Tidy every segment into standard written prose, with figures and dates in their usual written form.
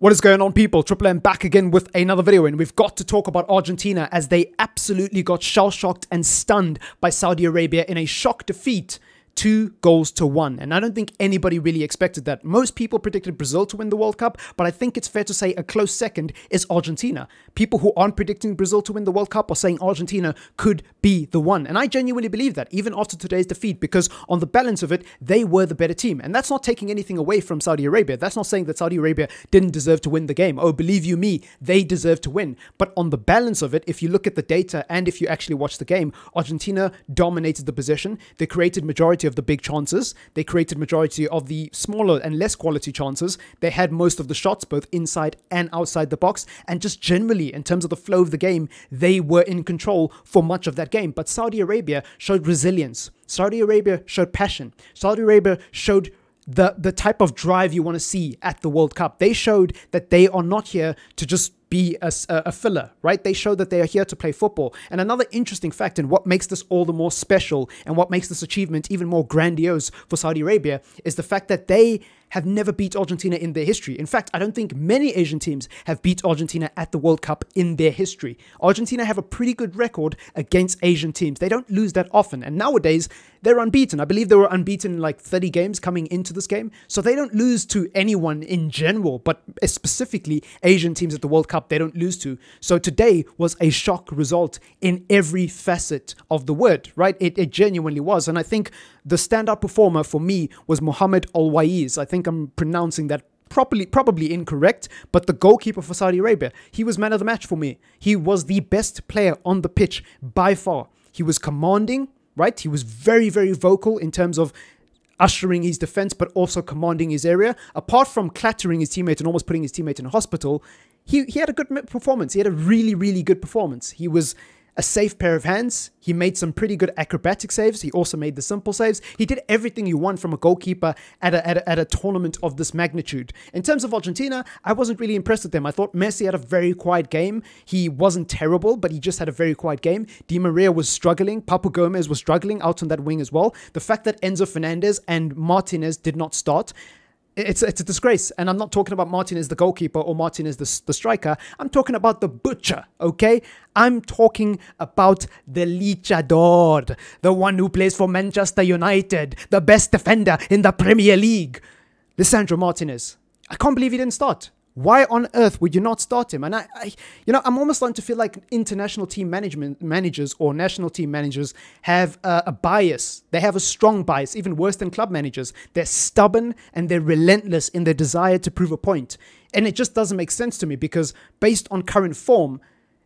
What is going on, people? TripleM back again with another video, and we've got to talk about Argentina as they absolutely got shell-shocked and stunned by Saudi Arabia in a shock defeat, 2-1. And I don't think anybody really expected that. Most people predicted Brazil to win the World Cup, but I think it's fair to say a close second is Argentina. People who aren't predicting Brazil to win the World Cup are saying Argentina could be the one. And I genuinely believe that, even after today's defeat, because on the balance of it, they were the better team. And that's not taking anything away from Saudi Arabia. That's not saying that Saudi Arabia didn't deserve to win the game. Oh, believe you me, they deserve to win. But on the balance of it, if you look at the data and if you actually watch the game, Argentina dominated the possession. They created majority of the big chances. They created majority of the smaller and less quality chances. They had most of the shots, both inside and outside the box. And just generally, in terms of the flow of the game, they were in control for much of that game. But Saudi Arabia showed resilience. Saudi Arabia showed passion. Saudi Arabia showed the type of drive you want to see at the World Cup. They showed that they are not here to just be a filler, right? They show that they are here to play football. And another interesting fact, and what makes this all the more special and what makes this achievement even more grandiose for Saudi Arabia, is the fact that they have never beat Argentina in their history. In fact, I don't think many Asian teams have beat Argentina at the World Cup in their history. Argentina have a pretty good record against Asian teams. They don't lose that often. And nowadays, they're unbeaten. I believe they were unbeaten in like 30 games coming into this game. So they don't lose to anyone in general, but specifically Asian teams at the World Cup, they don't lose to. So today was a shock result in every facet of the word, right? It genuinely was. And I think the standout performer for me was Mohamed Al-Waiz. I think I'm pronouncing that probably incorrect, but the goalkeeper for Saudi Arabia, he was man of the match for me. He was the best player on the pitch by far. He was commanding, right? He was very, very vocal in terms of ushering his defense, but also commanding his area. Apart from clattering his teammate and almost putting his teammate in a hospital, he had a good performance. He had a really, really good performance. He was a safe pair of hands. He made some pretty good acrobatic saves. He also made the simple saves. He did everything you want from a goalkeeper at a tournament of this magnitude. In terms of Argentina, I wasn't really impressed with them. I thought Messi had a very quiet game. He wasn't terrible, but he just had a very quiet game. Di Maria was struggling. Papu Gomez was struggling out on that wing as well. The fact that Enzo Fernandez and Martinez did not start, it's a disgrace. And I'm not talking about Martinez the goalkeeper or Martinez the striker. I'm talking about the butcher, okay? I'm talking about the luchador, the one who plays for Manchester United, the best defender in the Premier League, Lisandro Martinez. I can't believe he didn't start. Why on earth would you not start him? And I'm almost starting to feel like international team managers or national team managers have a bias. They have a strong bias, even worse than club managers. They're stubborn and they're relentless in their desire to prove a point. And it just doesn't make sense to me, because based on current form,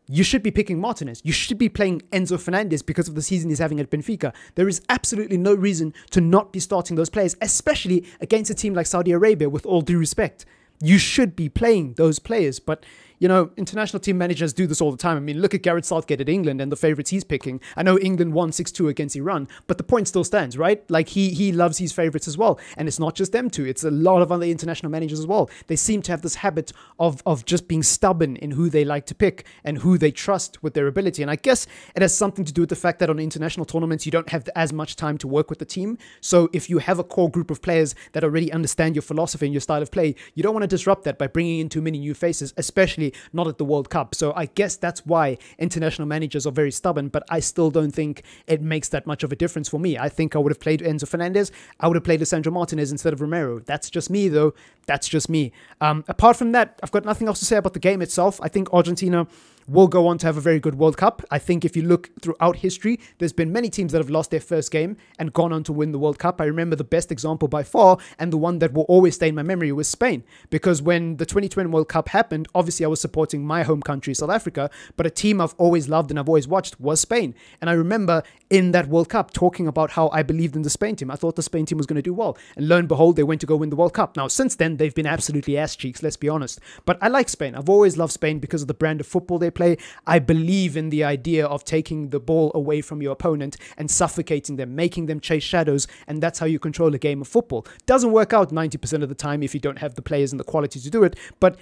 you should be picking Martinez. You should be playing Enzo Fernandez because of the season he's having at Benfica. There is absolutely no reason to not be starting those players, especially against a team like Saudi Arabia, with all due respect. You should be playing those players, but you know, international team managers do this all the time. I mean, look at Gareth Southgate at England and the favourites he's picking. I know England won 6-2 against Iran, but the point still stands, right? Like, he loves his favourites as well. And it's not just them two. It's a lot of other international managers as well. They seem to have this habit of just being stubborn in who they like to pick and who they trust with their ability. And I guess it has something to do with the fact that on international tournaments, you don't have as much time to work with the team. So if you have a core group of players that already understand your philosophy and your style of play, you don't want to disrupt that by bringing in too many new faces, especially not at the World Cup. So I guess that's why international managers are very stubborn, but I still don't think it makes that much of a difference for me. I think I would have played Enzo Fernandez. I would have played Lisandro Martinez instead of Romero. That's just me, though. That's just me. Apart from that, I've got nothing else to say about the game itself. I think Argentina will go on to have a very good World Cup. I think if you look throughout history, there's been many teams that have lost their first game and gone on to win the World Cup. I remember the best example by far, and the one that will always stay in my memory, was Spain. Because when the 2020 World Cup happened, obviously I was supporting my home country, South Africa, but a team I've always loved and I've always watched was Spain. And I remember in that World Cup talking about how I believed in the Spain team. I thought the Spain team was going to do well. And lo and behold, they went to go win the World Cup. Now, since then, they've been absolutely ass cheeks, let's be honest. But I like Spain. I've always loved Spain because of the brand of football they play. I believe in the idea of taking the ball away from your opponent and suffocating them, making them chase shadows, and that's how you control a game of football. Doesn't work out 90% of the time if you don't have the players and the quality to do it, but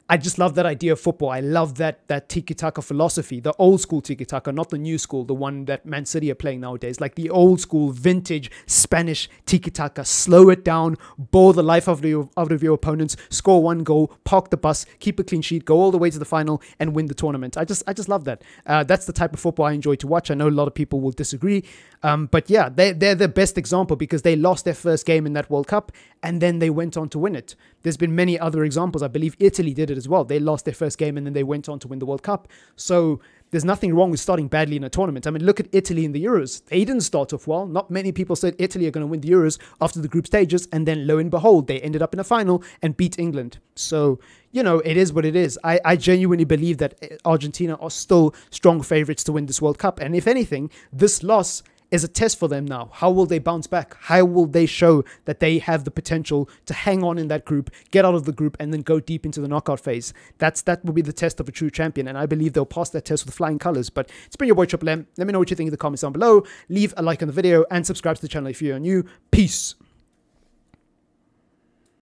I just love that idea of football. I love that tiki-taka philosophy, the old school tiki-taka, not the new school, the one that Man City are playing nowadays. Like the old school, vintage Spanish tiki-taka. Slow it down, bore the life out of your opponents, score one goal, park the bus, keep a clean sheet, go all the way to the final, and win the tournament. I just love that. That's the type of football I enjoy to watch. I know a lot of people will disagree, but yeah, they're the best example because they lost their first game in that World Cup and then they went on to win it. There's been many other examples. I believe Italy did it as well. They lost their first game and then they went on to win the World Cup. So there's nothing wrong with starting badly in a tournament. I mean, look at Italy in the Euros. They didn't start off well. Not many people said Italy are going to win the Euros after the group stages. And then lo and behold, they ended up in a final and beat England. So, you know, it is what it is. I genuinely believe that Argentina are still strong favorites to win this World Cup. And if anything, this loss is a test for them now. How will they bounce back? How will they show that they have the potential to hang on in that group, get out of the group, and then go deep into the knockout phase? That will be the test of a true champion, and I believe they'll pass that test with flying colors. But it's been your boy TripleM. Let me know what you think in the comments down below. Leave a like on the video and subscribe to the channel if you're new. Peace.